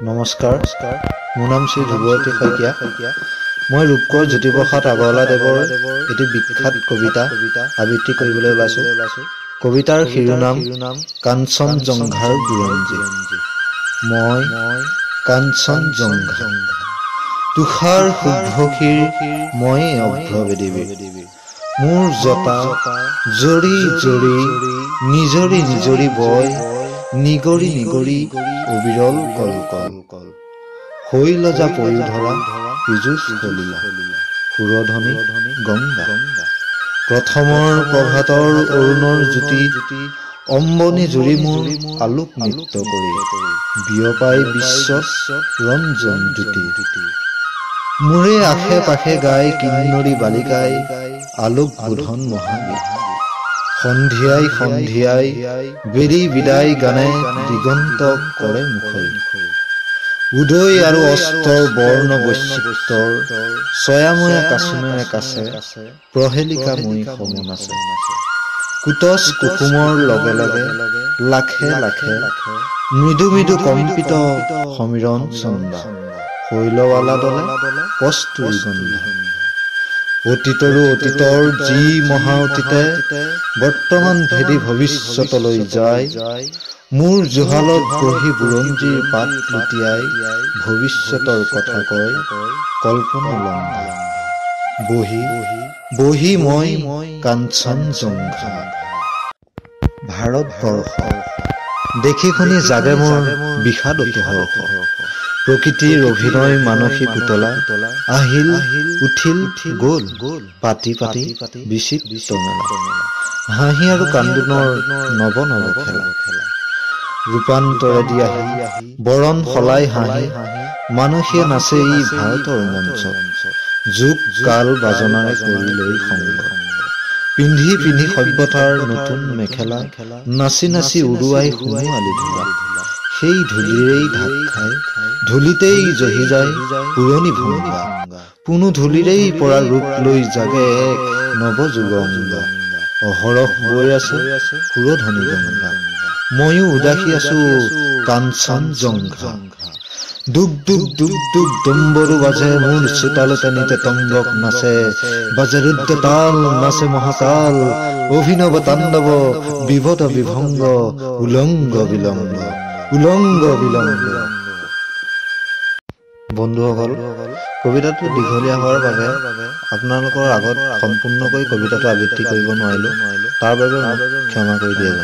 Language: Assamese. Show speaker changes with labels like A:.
A: নমস্কাৰ, মোৰ নাম শ্ৰী ধ্ৰুৱতী শইকীয়া। মই ৰূপকোঁৱৰ জ্যোতিপ্ৰসাদ আগৰৱালাদেৱৰ এটি বিখ্যাত কবিতা আবৃত্তি কৰিবলৈ ওলাইছোঁ। কবিতাৰ শিৰোনাম কাঞ্চনজংঘাৰ বুৰঞ্জী। মই কাঞ্চনজংঘা, তুষাৰ শুভ্ৰশীৰ মই অভ্ৰবেদীবী। মোৰ জটা জৰি জৰি নিজৰি নিজৰি বয়, নিগৰি নিগৰি অবিৰল কলকল। শৈলজা পৰি ধৰা পীযুষ সলিলা, সুৰধনী গংগা। প্ৰথমৰ প্ৰভাতৰ অৰুণৰ জ্যোতি, অম্বনী জুৰি মোৰ আলোক নৃত্য কৰি, বিয়পাই বিশ্বত ৰঞ্জন দ্যুতি। মোৰে আশে পাশে গাই কিন্নৰী বালিকাই আলোক বোধন মহাগীত। সন্ধিয়াই সন্ধিয়াই বেৰি বিদায় গানে দিগন্ত কৰে মুখৰি। উদয় আৰু অস্তৰ বৰ্ণ বৈচিত্ৰৰ ছয়াময়া কাচুমেৰে কাছে প্ৰহেলিকা মই সমন আছে। কুটচ কুসুমৰ লগে লগে লাখে লাখে মৃদু মৃদু কম্পিত সমীৰণ চন্দা, শৈলৱালা দলে কস্তুৰী গন্ধা। অতীতৰো অতীতৰ যি মহা অতীতে বৰ্তমান ভেদি ভৱিষ্যতলৈ যায়, মোৰ জুহালত বহি বুৰঞ্জীৰ পাত লুটিয়াই ভৱিষ্যতৰ কথা কয় কল্পনালংঘা। বহি বহি মই কাঞ্চনজংঘা। ভাৰতবৰ্ষ দেখি শুনি জাগে মোৰ বিষাদ অতিহৰ্ষ। প্ৰকৃতিৰ অভিনয় মানসী পুতলা আহিল উঠিল গ'ল, পাতি পাতি বিচিত্ৰ মেলা। হাঁহি আৰু কান্দোনৰ নৱ নৱ খেলা, ৰূপান্তৰেদি আহি বৰণ সলাই হাঁহি মানসীয়ে নাচে ই ভাৰতৰ মঞ্চত। যুগ কাল বাজনাৰে কৰি লৈ সংগ, পিন্ধি পিন্ধি সভ্যতাৰ নতুন মেখেলা, নাচি নাচি উৰুৱাই সোণোৱালী ধূলা। সেই ধূলিৰেই ঢাক খাই ধূলিতেই জহি যায় পুৰণি ভংগা। পুনু ধূলিৰেই পৰা ৰূপ লৈ জাগে এক নৱযুগংগা। অহৰহ বৈ আছে সুৰধনী গংগা, ময়ো উদাসী আছো কাঞ্চনজংঘা। দুগ দুগ দুগ দুগ ডম্বৰু বাজে মোৰ চোতালতে নিতে তংগক নাচে, বাজে ৰুদ্ৰ তাল নাচে মহাকাল, অভিনৱ তাণ্ডৱ বিভদ বিভংগ, উলংগ বিলংগ উলংগ বিলংগ। বন্ধুসকল, কবিতাটো দীঘলীয়া হোৱাৰ বাবে আপোনালোকৰ আগত সম্পূৰ্ণকৈ কবিতাটো আবৃত্তি কৰিব নোৱাৰিলোঁ। তাৰ বাবে ক্ষমা কৰি দিয়ে।